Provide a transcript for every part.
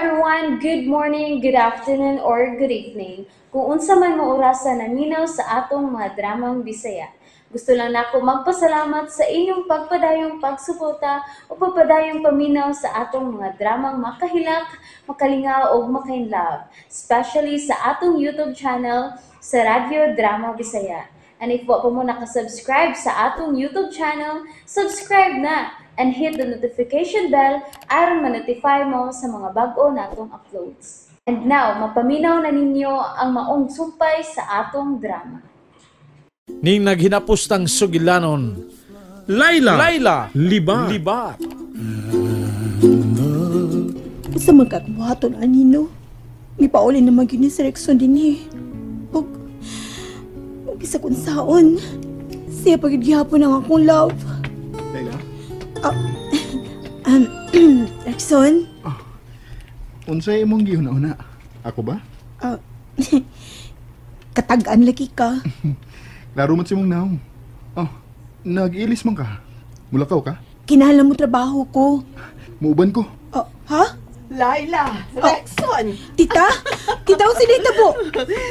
everyone, good morning, good afternoon, or good evening. Kung unsa man mo orasan naminaw sa atong mga dramang Bisaya. Gusto lang nako magpasalamat sa inyong pagpadayong pagsuporta o pagpadayong paminaw sa atong mga dramang makahilak, makalingaw o makainlove, especially sa atong YouTube channel sa Radyo Drama Bisaya. And if wa pa mo nakasubscribe sa atong YouTube channel, subscribe na and hit the notification bell aron ma-notify mo sa mga bag-o natong uploads. And now, mapaminaw na ninyo ang maong sumpay sa atong drama. Ning naghinapustang sugilanon, Laila, libat. Sa magkakbuhaton anino, mipauli naman yun sa Rexon din eh. Huwag isa kung saon. Siya pagigihapon ang akong love. Laila? Rexon? Unsay imong gihuna-una? Ako ba? Katagaan lagi ka. Klaro man si mong naong. Nag-ilis man ka. Mulakaw ka? Kinahanglan mo trabaho ko. Muuban ko. Ha? Laila, Rexon. Tita? Tita, ang sinita po.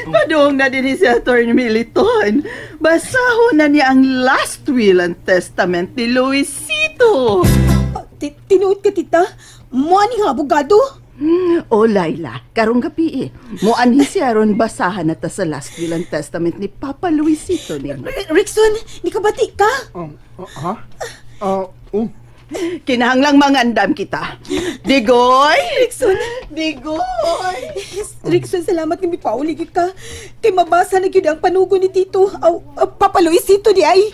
Padung na din si Atty. Militon. Basahon na niya ang last will and testament ni Luisito. Tinuod ka, tita? Muani nga, abogado? O Laila, karong gabi Muanhi siya ron basahan na ta sa last will and testament ni Papa Luisito ni mo. Rexon, di ka bati ka? Kinahanglang mangandam kita. Digoy! Rexon! Digoy! Rexon, salamat nga mipauli ka. Kay mabasa na yun ang panugo ni Tito. Papa Luisito di ay.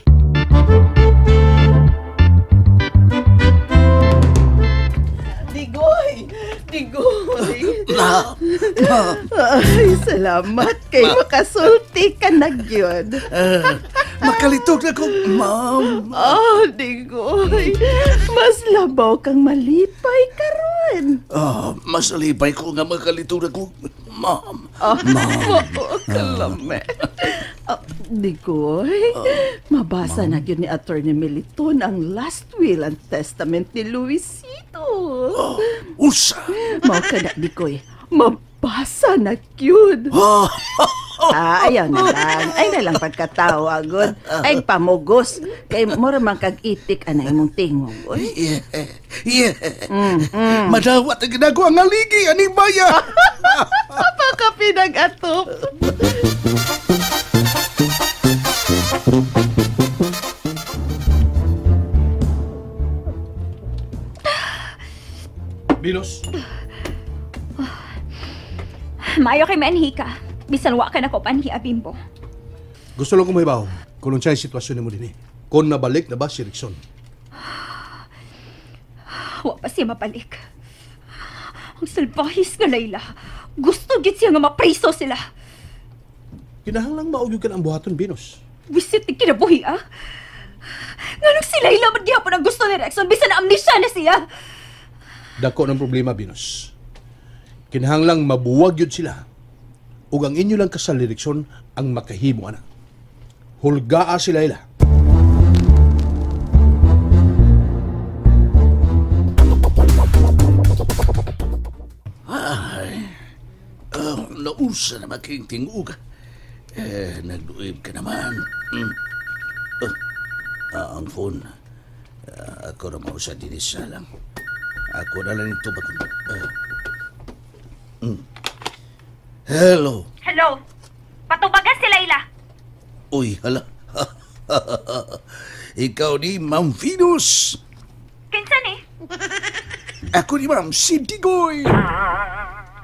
Digoy! Ay, salamat kay makasulti ka na yun. Makalitog na ko, ma'am. Digoy. Mas labaw kang malipay karon. Mas alipay ko nga makalitog na ko, ma'am. Kalame. Digoy, mabasa na yun ni Atty. Militon ang last will and testament ni Luisito. Usa? Mao ka na, Digoy. Mabasa na yun. Ayaw na lang. Ay na lang pagkatao, agod. Ay pamugos. Kay mura man kag-itik anay mong tingog. Yeah. Madawat ang ginagawa ang aligi, anibaya. Baka pinag-atop. Binos, Maayo kay manhi ka. Bisan wa ka na ko panhi abimbo. Gusto lang ko mahibaw kung siya yung sitwasyon mo din eh. Kung nabalik na ba si Rexon? Wa pa siya mabalik. Ang salbahis nga Layla. Gusto gid siya nga mapriso sila. Kinahanglang maugyog ka ang buhaton, Binos. Wisit ni kinabuhi Nganong si Layla man gihapon ang gusto ni Rexon bisan na amnesia na siya. Dako ng problema, Binos. Kinahanglang mabuwag yun sila. Ug ang inyo lang kasal ni Rexon ang makahimo ana. Hulgaa si Layla. Nausa na making-tinguga. Nagduib ka naman. Ang phone. Ako na mausa din isa lang. Ako na lang ito ba? Hello. Hello. Patubagan si Layla. Uy, hala. Ikaw ni Ma'am Venus. Kinsa ni? Ako ni Ma'am si Digoy.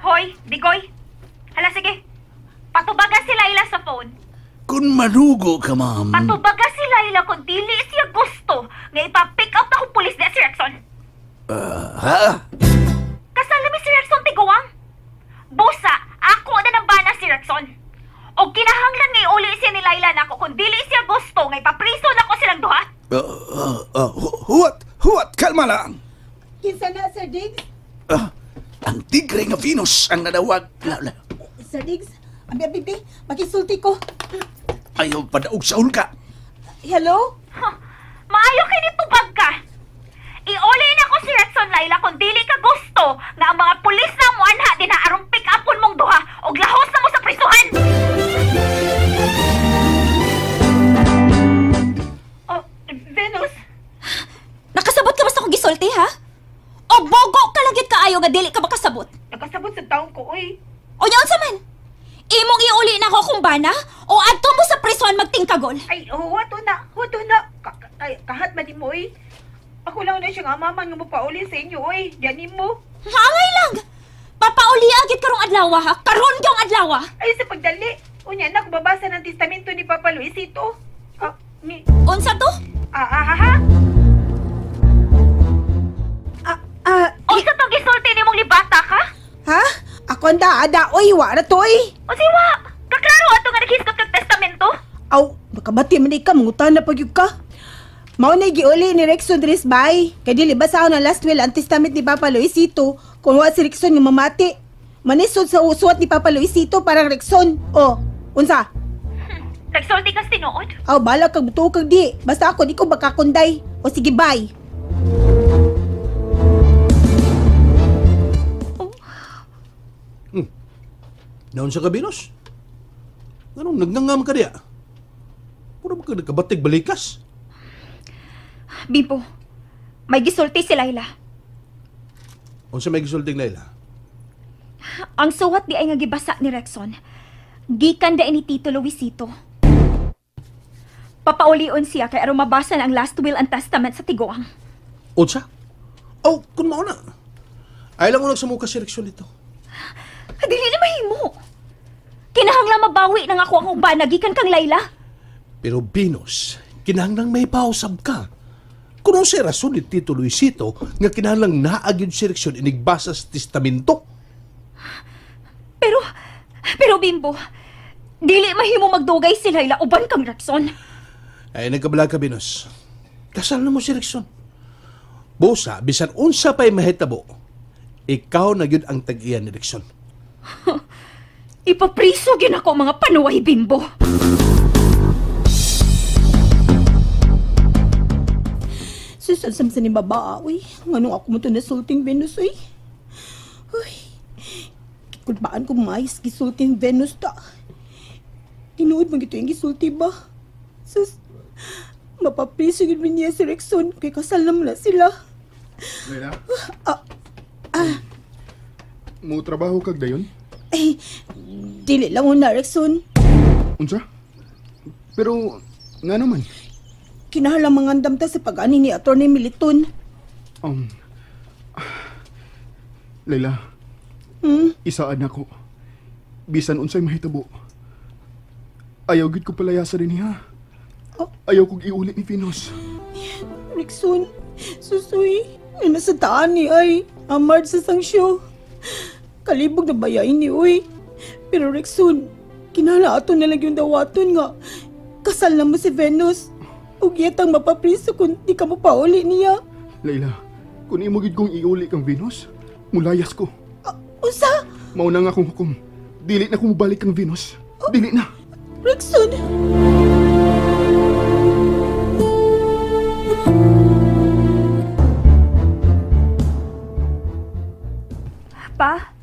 Hoy, Digoy. Hala sige. Patubagan si Layla sa phone. Kung manugo ka, Ma'am. Patubagan si Layla kung dili siya gusto nga ipa-pick up na kong pulis na si Rexon. Ha? Kasal namin si Rexon tiguang. Busa, ako na nang bana si Rexon. O kinahanglan nga iuli siya ni Layla na ako kung dili siya gusto nga ipapriso na ko silang duha. Huwat, kalma lang. Kinsa na, Sir Diggs? Ang tigre nga Venus ang nadawag. Sir Diggs, abi, makisulti ko. Ayaw pa daog sa ulka. Hello? Maayo kay ni tubag ka. Iuli na ko si Rexon Layla kung dili ka gusto nga ang mga pulis na mo kaayo nga dili ka makasabot. Nakasabot sa taong ko, oy. O yaon sa man? Imong iuli na ako kung bana o adto mo sa prison magtingkagol. Ay, wato na. Kahat man mo, oy. Ako lang na siya nga mama nga mapauli sa inyo, oy. Diyanin mo. Hangay lang. Papauli agit karong adlaw ha. Karon gyung adlaw. Ay, sa pagdali. Unya na, kung babasa ng testamento ni Papa Luisito. Unsa to? Unsa tong gisulti nimong libata ka? Ha? Ako ang daada, oy, wala to, oy. O siwa, kaklaro ato nga naghisgot kag testamento? Aw, makabati man ka, mangutan na pagyug ka. Mao na giuli ni Rexon Dres bay. Kay dili basaon ang last will ang testament ni Papa Luisito kung wa si Rexon nga mamati. Manisod sa usuat ni Papa Luisito parang Rexon. Oh, unsa? Nagsulti ka tinuod? Aw, bala kag butuo kag di. Basta ako di ko makakunday. O sige, bye. Naon sa kabinos? Anong nagnangam ka diya? Puro ba ka nagkabatig balikas? Bimpo, may gisulti si Layla. Unsa may gisulting Layla? Ang suwat di ay nga gibasa ni Rexon. Gikan da ni Tito Luisito. Papaulion siya kay aron mabasa na ang last will and testament sa tiguang. Unsa? Oh, kun mao na. Ay lang ko nagsamuka si Rexon dito. Dili na mahimo. Kinahanglan mabawi nang ako ang uban gikan kang Layla. Pero Binos, kinahanglang may pausab ka. Kung si rason ni Tito Luisito nga kinahanglang naagyon si Rexon inigbasa sa testamento. Pero Bimbo, dili mahimo magdugay si Layla uban kang Rexon. Ay nagkabalag ka, Binos. Kasal na mo si Rexon. Busa, bisan unsa pa'y mahitabo, ikaw na yun ang tag-iyan ni Rexon. Ipapriso gyud ako mga panuway, Bimbo. Susasam sa ni baba, uy. Nganong ako mo to nasulting Venus, uy. Uy. Kulbaan ko mais gisulting Venus ta. Tinuod man gito yung gisulti ba? Sus, mapapriso yun niya si Rexon kay kasal naman na sila. Layla? Mo trabaho kag dayon? Ay, dili lang na Rexon. Unsa? Pero, nga naman. Kinahanglan mangandam ta sa pag-ani ni Atty. Militon. Layla, isaan ako. Bisan unsay mahitabo. Ayaw gid ko palayasan din niya. Ayaw kong iulit ni Venus. Rexon, susuy. Ay, nasa taan ni ay. Amard sa sangsyo. Kalibog na bayain ni uy. Pero Rexon, kinala ato na lang yung dawaton nga. Kasal na mo si Venus. Ug yatang mapapriso kung di ka mo pauli niya. Layla, kung imo gid kong iuli kang Venus, mulayas ko. Usa? Mauna nga akong hukom. Dili na kong balik kang Venus. Dili na. Rexon! Pa?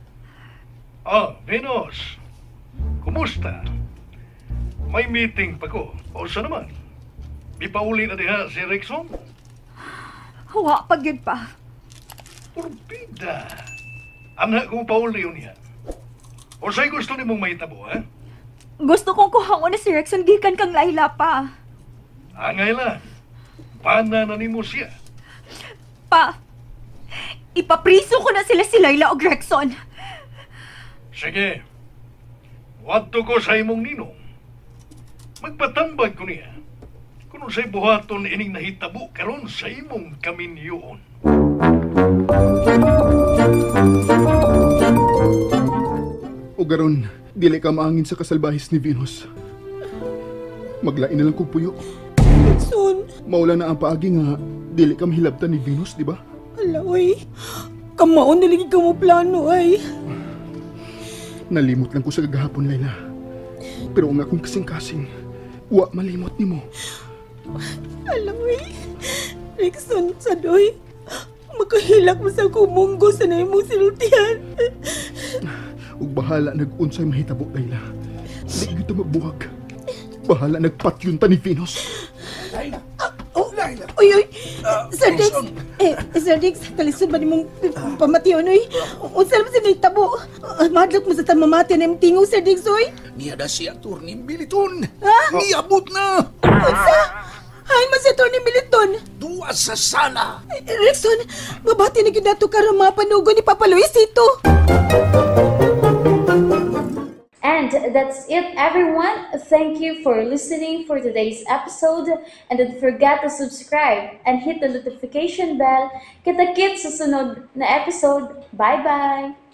Venus. Kumusta? May meeting pa ko. O sa naman? Di pa uli na diha si Rexon? Wa pa gyud pa. Purbida. Anak kong pauli yun niya. O sa'y gusto ni mong mahitabo, ha? Gusto kong kuhangon na si Rexon gikan kang Layla pa. Angay lang. Pana na ni mo siya. Pa, ipapriso ko na sila si Layla o Rexon. Sige. Wadto ko sa imong ninong. Magpatambag ko niya. Kung sa'y buhaton ining nahitabo karon sa imong kaminyoon. O garon, dili ka maangin sa kasalbahis ni Venus. Maglain na lang kong puyo. Rexon! Maula na ang paagi nga, dili ka mahilabtan ni Venus, di ba? Ala, uy. Kamaon na lagi ka mo plano, ay. Nalimot lang ko sa gagahapon, Layla. Pero ang akong kasing-kasing, wa malimot ni mo. Ala, uy. Rexon, sadoy. Makahilak mo sa kumunggo sa na imong sinultihan. Ug bahala nag-unsay mahitabo, Layla. Di gyud ta magbuwag. Bahala nagpatyunta ni Venus. Layla! Oh, Layla! Uy, Sir Dix. Sir Dix, kalisod ba ni mong pamatiyon, uy? Unsa naman sila itabo? Madlok mo sa tamamati na yung tingo, Sir Dix, uy? Niya da si Atty. Biliton. Ha? Niabot na. Unsa? Ay, masito ni Militon. Duwa sa sala. Rexon, mabati na ginato ka rin mga panugo ni Papa Luisito. And that's it, everyone. Thank you for listening for today's episode. And don't forget to subscribe and hit the notification bell. Kita-kits sa sunod na episode. Bye-bye!